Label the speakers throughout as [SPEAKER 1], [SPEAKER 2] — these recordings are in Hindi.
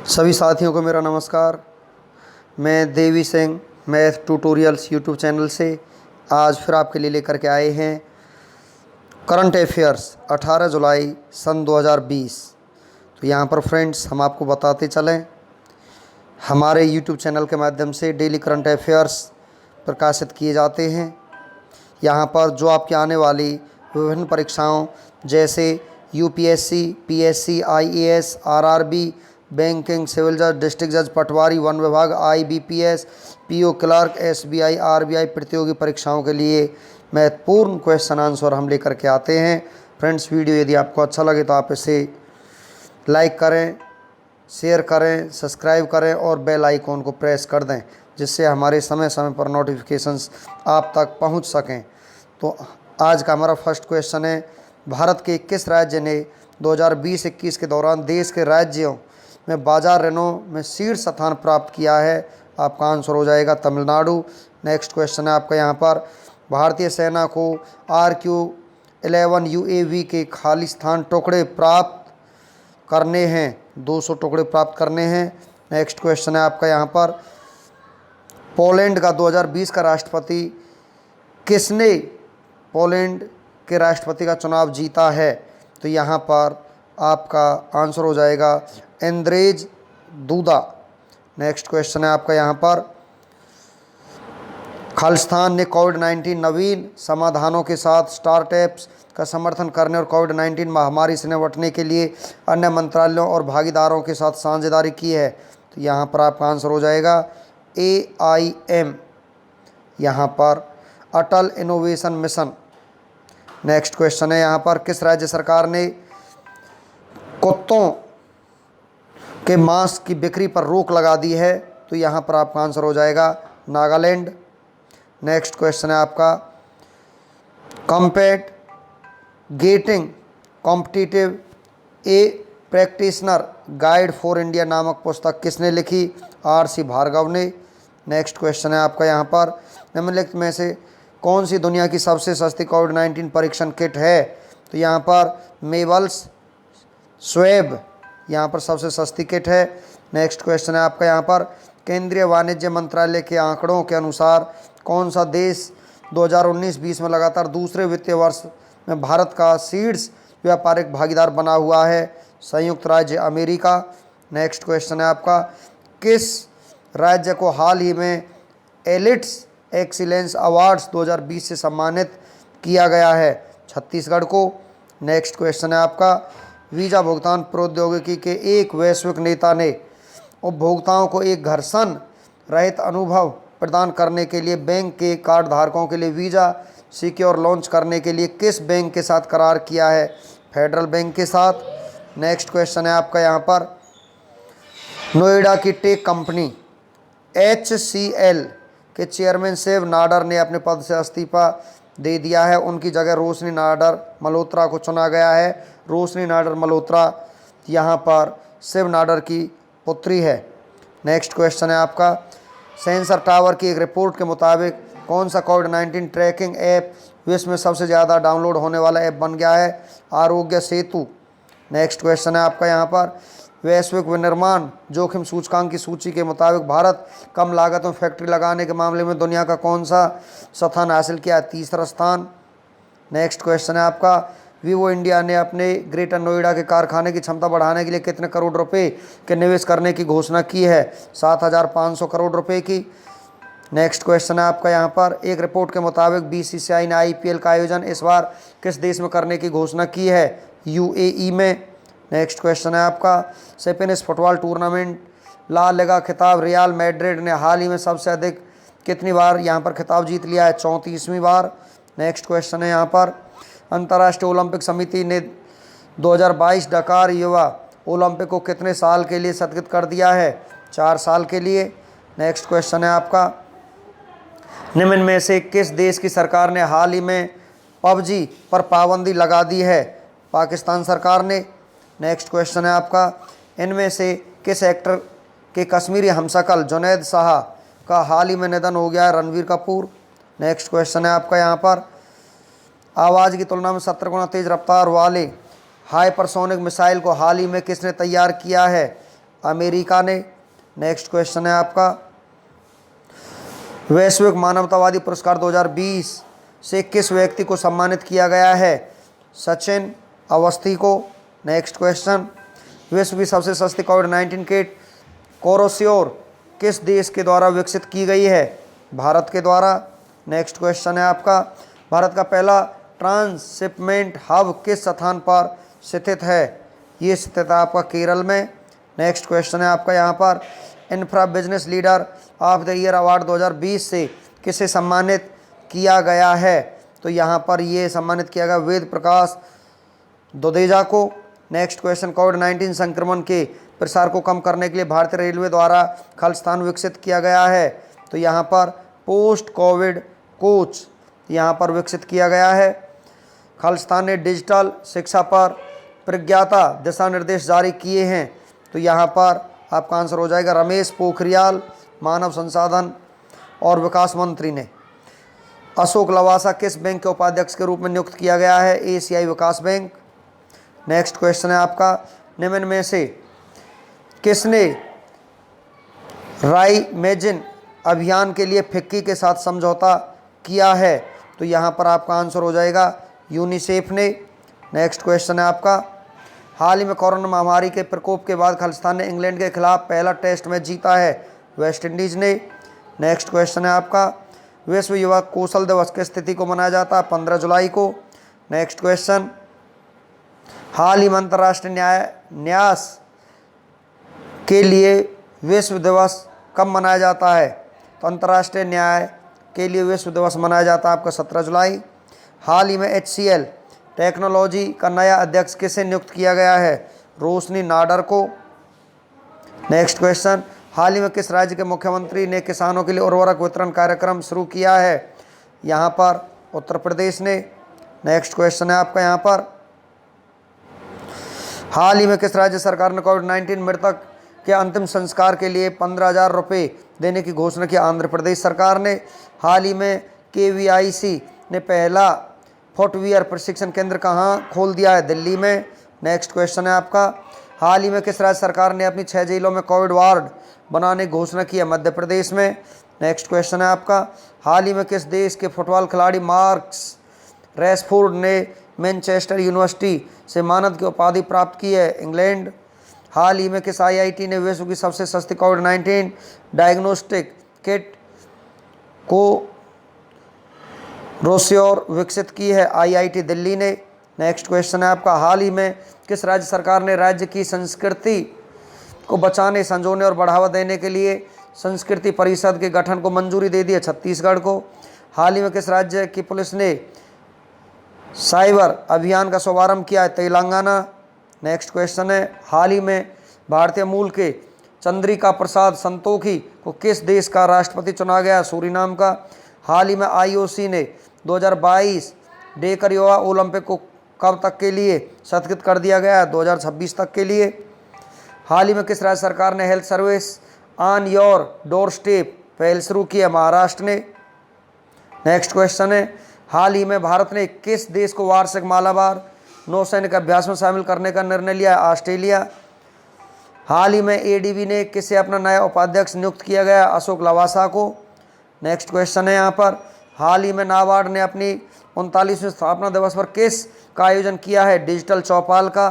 [SPEAKER 1] सभी साथियों को मेरा नमस्कार। मैं Devi Singh math tutorials YouTube channel से आज फिर आपके लिए लेकर के आए हैं करंट अफेयर्स 18 जुलाई सन 2020। तो यहाँ पर फ्रेंड्स हम आपको बताते चलें, हमारे यूट्यूब चैनल के माध्यम से डेली करंट अफेयर्स प्रकाशित किए जाते हैं। यहाँ पर जो आपकी आने वाली विभिन्न परीक्षाओं जैसे UPSC, PSC, IAS, RRB, banking, civil जज, डिस्ट्रिक्ट जज, पटवारी, वन विभाग, IBPS, PO clerk, SBI, RBI प्रतियोगी परीक्षाओं के लिए महत्वपूर्ण क्वेश्चन आंसर हम लेकर के आते हैं। फ्रेंड्स, वीडियो यदि आपको अच्छा लगे तो आप इसे लाइक करें, शेयर करें, सब्सक्राइब करें और बेल आइकॉन को प्रेस कर दें, जिससे हमारे समय समय पर नोटिफिकेशंस आप तक पहुंच सकें। तो आज का हमारा फर्स्ट क्वेश्चन है, भारत के किस राज्य ने 2020-21 के दौरान देश के राज्यों में बाजार ऋणों में शीर्ष स्थान प्राप्त किया है? आपका आंसर हो जाएगा तमिलनाडु। नेक्स्ट क्वेश्चन है आपका यहाँ पर, भारतीय सेना को RQ-11 UAV के खालिस्तान टुकड़े प्राप्त करने हैं, 200 टुकड़े प्राप्त करने हैं। नेक्स्ट क्वेश्चन है आपका यहाँ पर, पोलैंड का 2020 का राष्ट्रपति किसने पोलैंड के राष्ट्रपति का चुनाव जीता है? तो यहाँ पर आपका आंसर हो जाएगा एंद्रेज दूदा। नेक्स्ट क्वेश्चन है आपका यहाँ पर, खालिस्तान ने कोविड-19 नवीन समाधानों के साथ स्टार्टअप्स का समर्थन करने और कोविड-19 महामारी से निपटने के लिए अन्य मंत्रालयों और भागीदारों के साथ साझेदारी की है। तो यहाँ पर आपका आंसर हो जाएगा AIM, यहाँ पर अटल इनोवेशन मिशन। नेक्स्ट क्वेश्चन है यहाँ पर, किस राज्य सरकार ने कुत्तों के मांस की बिक्री पर रोक लगा दी है? तो यहाँ पर आपका आंसर हो जाएगा नागालैंड। नेक्स्ट क्वेश्चन है आपका, compact getting competitive a practitioner guide for India नामक पुस्तक किसने लिखी? RC भार्गव ने। नेक्स्ट क्वेश्चन है आपका यहाँ पर, निम्नलिखित में से कौन सी दुनिया की सबसे सस्ती कोविड-19 परीक्षण किट है? तो यहाँ पर मेबल्स स्वेब यहाँ पर सबसे सस्ती किट है। नेक्स्ट क्वेश्चन है आपका यहाँ पर, केंद्रीय वाणिज्य मंत्रालय के आंकड़ों के अनुसार कौन सा देश 2019-20 में लगातार दूसरे वित्तीय वर्ष में भारत का शीर्ष व्यापारिक भागीदार बना हुआ है? संयुक्त राज्य अमेरिका। नेक्स्ट क्वेश्चन है आपका, किस राज्य को हाल ही में एलिट्स एक्सीलेंस अवार्ड्स 2020 से सम्मानित किया गया है? छत्तीसगढ़ को। नेक्स्ट क्वेश्चन है आपका, वीज़ा भुगतान प्रौद्योगिकी के एक वैश्विक नेता ने उपभोक्ताओं को एक घर्षण रहित अनुभव प्रदान करने के लिए बैंक के कार्ड धारकों के लिए वीज़ा सिक्योर लॉन्च करने के लिए किस बैंक के साथ करार किया है? फेडरल बैंक के साथ। नेक्स्ट क्वेश्चन है आपका यहाँ पर, नोएडा की टेक कंपनी HCL के चेयरमैन शिव नाडर ने अपने पद से इस्तीफा दे दिया है, उनकी जगह रोशनी नाडर मल्होत्रा को चुना गया है। रोशनी नाडर मल्होत्रा यहाँ पर शिव नाडर की पुत्री है। नेक्स्ट क्वेश्चन है आपका, सेंसर टावर की एक रिपोर्ट के मुताबिक कौन सा कोविड-19 ट्रैकिंग ऐप विश्व में सबसे ज़्यादा डाउनलोड होने वाला ऐप बन गया है? आरोग्य सेतु। नेक्स्ट क्वेश्चन है आपका यहाँ पर, वैश्विक विनिर्माण जोखिम सूचकांक की सूची के मुताबिक भारत कम लागत में फैक्ट्री लगाने के मामले में दुनिया का कौन सा स्थान हासिल किया? तीसरा स्थान। नेक्स्ट क्वेश्चन है आपका, वीवो इंडिया ने अपने ग्रेटर नोएडा के कारखाने की क्षमता बढ़ाने के लिए कितने करोड़ रुपए के निवेश करने की घोषणा की है? 7,500 करोड़ रुपए की। नेक्स्ट क्वेश्चन है आपका यहाँ पर, एक रिपोर्ट के मुताबिक BCCI ने IPL का आयोजन इस बार किस देश में करने की घोषणा की है? UAE में। नेक्स्ट क्वेश्चन है आपका, स्पेनिश फुटबॉल टूर्नामेंट ला लिगा खिताब रियल मैड्रिड ने हाल ही में सबसे अधिक कितनी बार यहाँ पर खिताब जीत लिया है? 34वीं बार। नेक्स्ट क्वेश्चन है यहाँ पर, अंतर्राष्ट्रीय ओलंपिक समिति ने 2022 डकार युवा ओलंपिक को कितने साल के लिए स्थगित कर दिया है? 4 साल के लिए। नेक्स्ट क्वेश्चन है आपका, निम्न में से किस देश की सरकार ने हाल ही में PUBG पर पाबंदी लगा दी है? पाकिस्तान सरकार ने। नेक्स्ट क्वेश्चन है आपका, इनमें से किस एक्टर के कश्मीरी हमशक्ल जुनैद शाह का हाल ही में निधन हो गया है? रणवीर कपूर। नेक्स्ट क्वेश्चन है आपका यहाँ पर, आवाज़ की तुलना में 70 गुना तेज़ रफ्तार वाले हाइपरसोनिक मिसाइल को हाल ही में किसने तैयार किया है? अमेरिका ने। नेक्स्ट क्वेश्चन है आपका, वैश्विक मानवतावादी पुरस्कार 2020 से किस व्यक्ति को सम्मानित किया गया है? सचिन अवस्थी को। नेक्स्ट क्वेश्चन, विश्व की सबसे सस्ती कोविड-19 किट कोरोश्योर किस देश के द्वारा विकसित की गई है? भारत के द्वारा। नेक्स्ट क्वेश्चन है आपका, भारत का पहला ट्रांसशिपमेंट हब किस स्थान पर स्थित है? ये स्थित है आपका केरल में। नेक्स्ट क्वेश्चन है आपका यहाँ पर, infra business leader of the year award 2020 से किसे सम्मानित किया गया है? तो यहाँ पर ये सम्मानित किया गया वेद प्रकाश दुदेजा को। नेक्स्ट क्वेश्चन, कोविड-19 संक्रमण के प्रसार को कम करने के लिए भारतीय रेलवे द्वारा खालिस्तान विकसित किया गया है? तो यहाँ पर पोस्ट कोविड कोच यहाँ पर विकसित किया गया है। खालिस्तान ने डिजिटल शिक्षा पर प्रज्ञाता दिशा निर्देश जारी किए हैं। तो यहाँ पर आपका आंसर हो जाएगा रमेश पोखरियाल मानव संसाधन और विकास मंत्री ने। अशोक लवासा किस बैंक के उपाध्यक्ष के रूप में नियुक्त किया गया है? एशियाई विकास बैंक। नेक्स्ट क्वेश्चन है आपका, निम्न में से किसने राइमेजिन अभियान के लिए फिक्की के साथ समझौता किया है? तो यहाँ पर आपका आंसर हो जाएगा यूनिसेफ ने। नेक्स्ट क्वेश्चन है आपका, हाल ही में कोरोना महामारी के प्रकोप के बाद खालिस्तान ने इंग्लैंड के खिलाफ पहला टेस्ट मैच जीता है? वेस्ट इंडीज़ ने। नेक्स्ट क्वेश्चन है आपका, विश्व युवा कौशल दिवस किस तिथि को मनाया जाता है? 15 जुलाई को। नेक्स्ट क्वेश्चन, हाल ही में अंतर्राष्ट्रीय न्यास के लिए विश्व दिवस कब मनाया जाता है? तो अंतर्राष्ट्रीय न्याय के लिए विश्व दिवस मनाया जाता है आपका 17 जुलाई। हाल ही में HCL टेक्नोलॉजी का नया अध्यक्ष किसे नियुक्त किया गया है? रोशनी नाडर को। नेक्स्ट क्वेश्चन, हाल ही में किस राज्य के मुख्यमंत्री ने किसानों के लिए उर्वरक वितरण कार्यक्रम शुरू किया है? यहाँ पर उत्तर प्रदेश ने। नेक्स्ट क्वेश्चन है आपका यहाँ पर, हाल ही में किस राज्य सरकार ने कोविड-19 मृतक के अंतिम संस्कार के लिए 15,000 रुपये देने की घोषणा की? आंध्र प्रदेश सरकार ने। हाल ही में KVIC ने पहला फुटवियर प्रशिक्षण केंद्र कहाँ खोल दिया है? दिल्ली में। नेक्स्ट क्वेश्चन है आपका, हाल ही में किस राज्य सरकार ने अपनी 6 जेलों में कोविड वार्ड बनाने की घोषणा की है? मध्य प्रदेश में। नेक्स्ट क्वेश्चन है आपका, हाल ही में किस देश के फुटबॉल खिलाड़ी मार्कस रैशफोर्ड ने मैनचेस्टर यूनिवर्सिटी से मानद की उपाधि प्राप्त की है? इंग्लैंड। हाल ही में किस IIT ने विश्व की सबसे सस्ती कोविड-19 डायग्नोस्टिक किट को रोश्योर विकसित की है? IIT दिल्ली ने। नेक्स्ट क्वेश्चन है आपका, हाल ही में किस राज्य सरकार ने राज्य की संस्कृति को बचाने, संजोने और बढ़ावा देने के लिए संस्कृति परिषद के गठन को मंजूरी दे दी है? छत्तीसगढ़ को। हाल ही में किस राज्य की पुलिस ने साइबर अभियान का शुभारंभ किया है? तेलंगाना। नेक्स्ट क्वेश्चन है, हाल ही में भारतीय मूल के चंद्रिका प्रसाद संतोखी को किस देश का राष्ट्रपति चुना गया? सूरीनाम का। हाल ही में IOC ने 2022 डेकर युवा ओलंपिक को कब तक के लिए स्थगित कर दिया गया है? 2026 तक के लिए। हाल ही में किस राज्य सरकार ने health service on your door step पहल शुरू की है? महाराष्ट्र ने। नेक्स्ट क्वेश्चन है, हाल ही में भारत ने किस देश को वार्षिक मालाबार नौसैनिक अभ्यास में शामिल करने का निर्णय लिया है? ऑस्ट्रेलिया। हाल ही में ADB ने किसे अपना नया उपाध्यक्ष नियुक्त किया गया? अशोक लवासा को। नेक्स्ट क्वेश्चन है यहाँ पर, हाल ही में नाबार्ड ने अपनी 39वें स्थापना दिवस पर किस का आयोजन किया है? डिजिटल चौपाल का।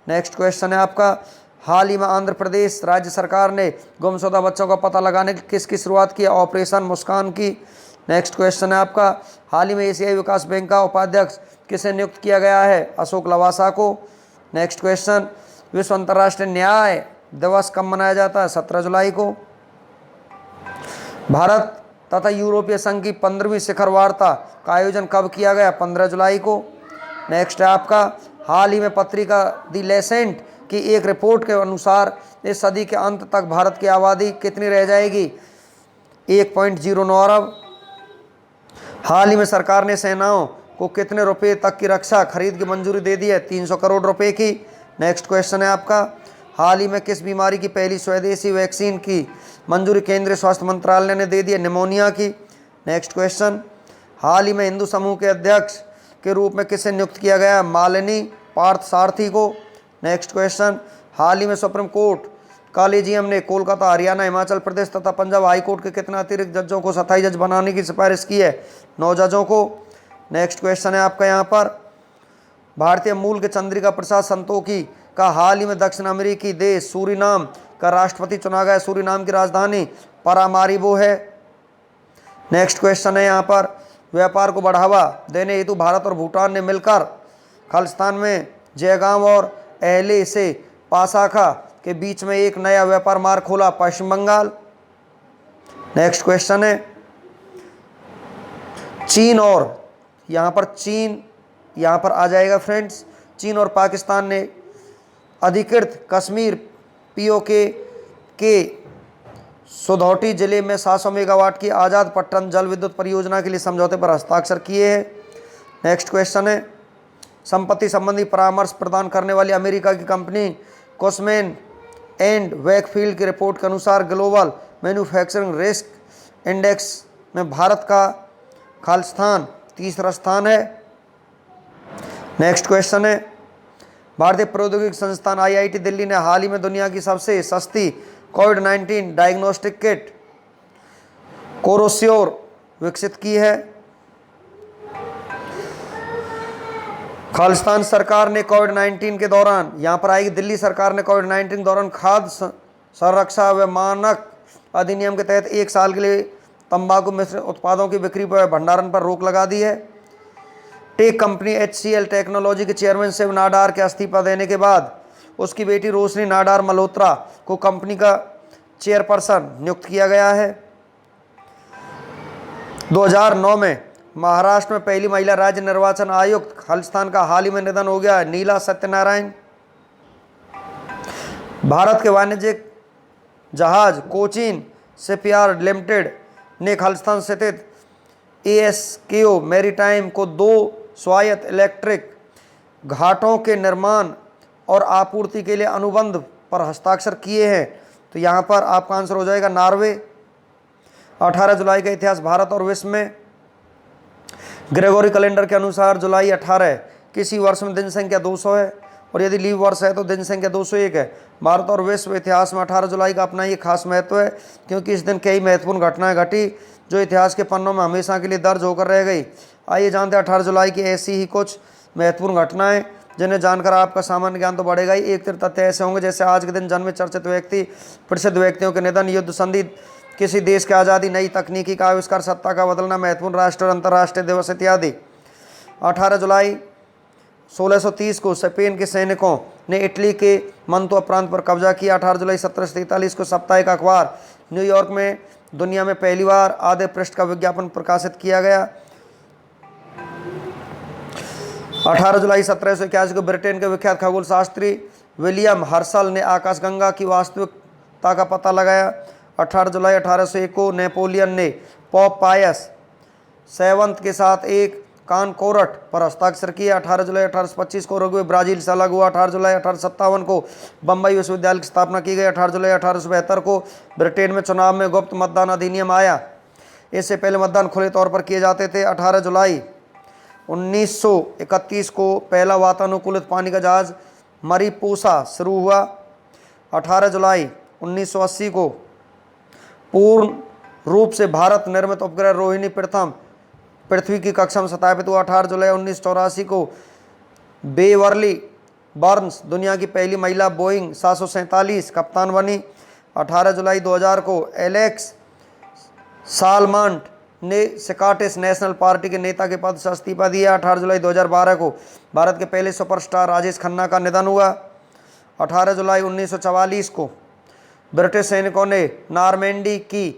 [SPEAKER 1] नेक्स्ट क्वेश्चन है आपका, हाल ही में आंध्र प्रदेश राज्य सरकार ने गुमशुदा बच्चों का पता लगाने की किसकी शुरुआत की? ऑपरेशन मुस्कान की। नेक्स्ट क्वेश्चन है आपका, हाल ही में एशियाई विकास बैंक का उपाध्यक्ष किसे नियुक्त किया गया है? अशोक लवासा को। नेक्स्ट क्वेश्चन, विश्व अंतर्राष्ट्रीय न्याय दिवस कब मनाया जाता है? 17 जुलाई को। भारत तथा यूरोपीय संघ की 15वीं शिखर वार्ता का आयोजन कब किया गया? 15 जुलाई को। नेक्स्ट है आपका, हाल ही में पत्रिका दी लेसेंट की एक रिपोर्ट के अनुसार इस सदी के अंत तक भारत की आबादी कितनी रह जाएगी? 1.09 अरब। हाल ही में सरकार ने सेनाओं को कितने रुपए तक की रक्षा खरीद की मंजूरी दे दी है? 300 करोड़ रुपए की। नेक्स्ट क्वेश्चन है आपका, हाल ही में किस बीमारी की पहली स्वदेशी वैक्सीन की मंजूरी केंद्रीय स्वास्थ्य मंत्रालय ने दे दी है? निमोनिया की। नेक्स्ट क्वेश्चन, हाल ही में हिंदू समूह के अध्यक्ष के रूप में किसे नियुक्त किया गया? मालिनी पार्थसारथी को। नेक्स्ट क्वेश्चन, हाल ही में सुप्रीम कोर्ट कॉलेजियम ने कोलकाता, हरियाणा, हिमाचल प्रदेश तथा पंजाब हाईकोर्ट के कितने अतिरिक्त जजों को 27 जज बनाने की सिफारिश की है? 9 जजों को। नेक्स्ट क्वेश्चन है आपका यहाँ पर, भारतीय मूल के चंद्रिका प्रसाद संतोखी का हाल ही में दक्षिण अमेरिकी देश सूरीनाम का राष्ट्रपति चुना गया। सूरीनाम की राजधानी पारामारिबो है। नेक्स्ट क्वेश्चन है यहाँ पर, व्यापार को बढ़ावा देने हेतु भारत और भूटान ने मिलकर खालिस्तान में जयगांव और अहले से पासाखा के बीच में एक नया व्यापार मार्ग खोला। पश्चिम बंगाल। नेक्स्ट क्वेश्चन है, चीन और यहाँ पर आ जाएगा फ्रेंड्स, चीन और पाकिस्तान ने अधिकृत कश्मीर पीओके के सुधौटी जिले में 700 मेगावाट की आज़ाद पट्टन जल विद्युत परियोजना के लिए समझौते पर हस्ताक्षर किए हैं। नेक्स्ट क्वेश्चन है, संपत्ति संबंधी परामर्श प्रदान करने वाली अमेरिका की कंपनी कुशमैन एंड वेकफील्ड की रिपोर्ट के अनुसार ग्लोबल मैन्युफैक्चरिंग रिस्क इंडेक्स में भारत का खालिस्तान तीसरा स्थान है। नेक्स्ट क्वेश्चन है, भारतीय प्रौद्योगिकी संस्थान आईआईटी दिल्ली ने हाल ही में दुनिया की सबसे सस्ती कोविड-19 डायग्नोस्टिक किट कोरोश्योर विकसित की है। खालिस्तान सरकार ने कोविड-19 के दौरान, यहाँ पर आएगी दिल्ली सरकार ने कोविड-19 के दौरान खाद्य संरक्षा व मानक अधिनियम के तहत 1 साल के लिए तंबाकू मिश्रित उत्पादों की बिक्री पर भंडारण पर रोक लगा दी है। टेक कंपनी HCL टेक्नोलॉजी के चेयरमैन शिव नाडार के इस्तीफा देने के बाद उसकी बेटी रोशनी नाडार मल्होत्रा को कंपनी का चेयरपर्सन नियुक्त किया गया है। 2009 में महाराष्ट्र में पहली महिला राज्य निर्वाचन आयुक्त खालिस्तान का हाल ही में निधन हो गया, नीला सत्यनारायण। भारत के वाणिज्यिक जहाज कोचिन शिपयार्ड लिमिटेड ने खालिस्तान स्थित ASKO मैरीटाइम को 2 स्वायत्त इलेक्ट्रिक घाटों के निर्माण और आपूर्ति के लिए अनुबंध पर हस्ताक्षर किए हैं। तो यहाँ पर आपका आंसर हो जाएगा नॉर्वे। 18 जुलाई का इतिहास भारत और विश्व में। ग्रेगोरी कैलेंडर के अनुसार जुलाई 18 किसी वर्ष में दिन संख्या 200 है और यदि लीव वर्ष है तो दिन संख्या 201 है। भारत और विश्व इतिहास में 18 जुलाई का अपना ये खास महत्व है क्योंकि इस दिन कई महत्वपूर्ण घटनाएं घटी जो इतिहास के पन्नों में हमेशा के लिए दर्ज होकर रह गई। आइए जानते हैं 18 जुलाई की ऐसी ही कुछ महत्वपूर्ण घटनाएं जिन्हें जानकर आपका सामान्य ज्ञान तो बढ़ेगा ही। एक तथ्य ऐसे होंगे जैसे आज के दिन जन्मे चर्चित व्यक्ति, प्रसिद्ध व्यक्तियों के निधन, युद्ध संधि, किसी देश की आज़ादी, नई तकनीकी का आविष्कार, सत्ता का बदलना, महत्वपूर्ण राष्ट्रीय और अंतर्राष्ट्रीय दिवस इत्यादि। 18 जुलाई 1630 को स्पेन के सैनिकों ने इटली के मंतुआ प्रांत पर कब्जा किया। 18 जुलाई 1743 को साप्ताहिक अखबार न्यूयॉर्क में दुनिया में पहली बार आधे पृष्ठ का विज्ञापन प्रकाशित किया गया। 18 जुलाई 1781 को ब्रिटेन के विख्यात खगोल शास्त्री विलियम हर्शल ने आकाशगंगा की वास्तविकता का पता लगाया। 18 जुलाई 1801 को नेपोलियन ने पोप पायस 7 के साथ एक कानकोरट पर हस्ताक्षर किया। 18 जुलाई 1825 को उरुग्वे ब्राजील से अलग हुआ। 18 जुलाई 1857 को बम्बई विश्वविद्यालय की स्थापना की गई। 18 जुलाई 1872 को ब्रिटेन में चुनाव में गुप्त मतदान अधिनियम आया। इससे पहले मतदान खुले तौर पर किए जाते थे। 18 जुलाई 1931 को पहला वातानुकूलित पानी का जहाज मरीपोसा शुरू हुआ। 18 जुलाई 1980 को पूर्ण रूप से भारत निर्मित उपग्रह रोहिणी प्रथम पृथ्वी की कक्षा में स्थापित हुआ। 18 जुलाई 1984 को बेवर्ली बर्न्स दुनिया की पहली महिला बोइंग 747 कप्तान बनी। 18 जुलाई 2000 को एलेक्स सालमांट ने स्कॉटिश नेशनल पार्टी के नेता के पद से इस्तीफा दिया। 18 जुलाई 2012 को भारत के पहले सुपरस्टार राजेश खन्ना का निधन हुआ। 18 जुलाई 1944 को ब्रिटिश सैनिकों ने नॉर्मेंडी की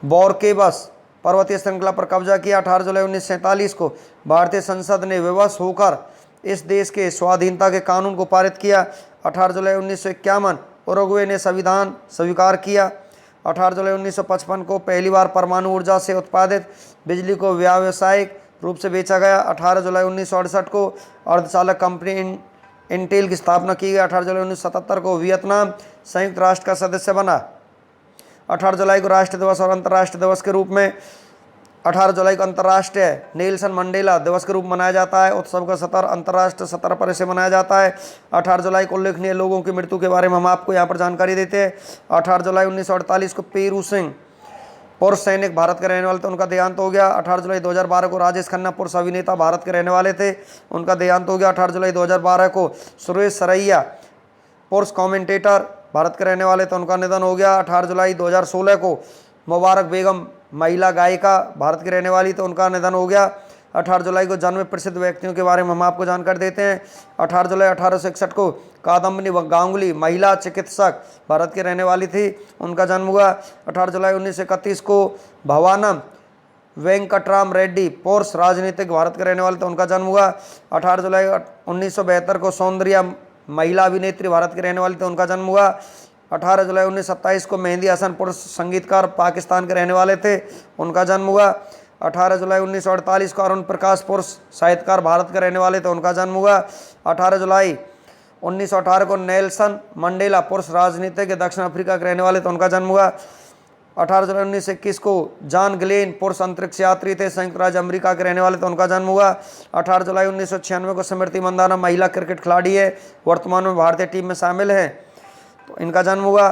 [SPEAKER 1] बोरकेबस पर्वतीय श्रृंखला पर कब्जा किया। 18 जुलाई 1947 को भारतीय संसद ने विवश होकर इस देश के स्वाधीनता के कानून को पारित किया। 18 जुलाई 1951 उरुग्वे ने संविधान स्वीकार किया। 18 जुलाई 1955 को पहली बार परमाणु ऊर्जा से उत्पादित बिजली को व्यावसायिक रूप से बेचा गया। 18 जुलाई 1968 को अर्धचालक कंपनी इंटेल की स्थापना की गई। 18 जुलाई 1977 को वियतनाम संयुक्त राष्ट्र का सदस्य बना। 18 जुलाई को राष्ट्रीय दिवस और अंतर्राष्ट्रीय दिवस के रूप में 18 जुलाई को अंतर्राष्ट्रीय नेल्सन मंडेला दिवस के रूप में मनाया जाता है। उत्सव का सत्र अंतर्राष्ट्रीय सत्र पर इसे मनाया जाता है। 18 जुलाई को उल्लेखनीय लोगों की मृत्यु के बारे में हम आपको यहाँ पर जानकारी देते हैं। 18 जुलाई 1948 को पेरू सिंह पुरुष सैनिक भारत के रहने वाले थे, उनका देहांत हो गया। 18 जुलाई 2012 को राजेश खन्ना पुरुष अभिनेता भारत के रहने वाले थे, उनका देहांत हो गया। 18 जुलाई 2012 को सुरेश सरैया पुरुष कमेंटेटर भारत के रहने वाले थे, उनका निधन हो गया। 18 जुलाई 2016 को मुबारक बेगम महिला गायिका भारत की रहने वाली थी, उनका निधन हो गया। 18 जुलाई को जन्मे प्रसिद्ध व्यक्तियों के बारे में हम आपको जानकारी देते हैं। 18 जुलाई 1861 को कादम्बिनी गांगुली महिला चिकित्सक भारत की रहने वाली थी, उनका जन्म हुआ। 18 जुलाई 1931 को भवानम वेंकटराम रेड्डी पुरुष राजनीतिक भारत के रहने वाले थे, उनका जन्म हुआ। 18 जुलाई 1972 को सौंदर्या महिला अभिनेत्री भारत के रहने वाली थे, उनका जन्म हुआ। 18 जुलाई 1927 को मेहंदी हसन पुरुष संगीतकार पाकिस्तान के रहने वाले थे, उनका जन्म हुआ। 18 जुलाई 1948 को अरुण प्रकाश पुरुष साहित्यकार भारत के रहने वाले थे, उनका जन्म हुआ। 18 जुलाई 1918 को नेल्सन मंडेला पुरुष राजनीतिक दक्षिण अफ्रीका के रहने वाले थे, उनका जन्म हुआ। 18 जुलाई 1921 को जॉन ग्लेन पुरुष अंतरिक्ष यात्री थे, संयुक्त राज्य अमेरिका के रहने वाले थे, उनका जन्म हुआ। 18 जुलाई 1996 को स्मृति मंदाना महिला क्रिकेट खिलाड़ी है, वर्तमान में भारतीय टीम में शामिल है, तो इनका जन्म हुआ।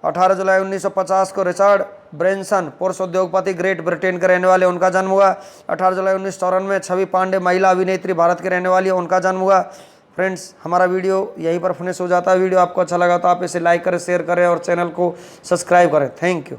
[SPEAKER 1] 18 जुलाई 1950 को रिचर्ड ब्रेंसन पुरुष उद्योगपति ग्रेट ब्रिटेन के रहने वाले, उनका जन्म हुआ। 18 जुलाई 1994 में छवि पांडे महिला अभिनेत्री भारत के रहने वाली है, उनका जन्म हुआ। फ्रेंड्स, हमारा वीडियो यहीं पर फिनिश हो जाता है। वीडियो आपको अच्छा लगा तो आप इसे लाइक करें, शेयर करें और चैनल को सब्सक्राइब करें। Thank you.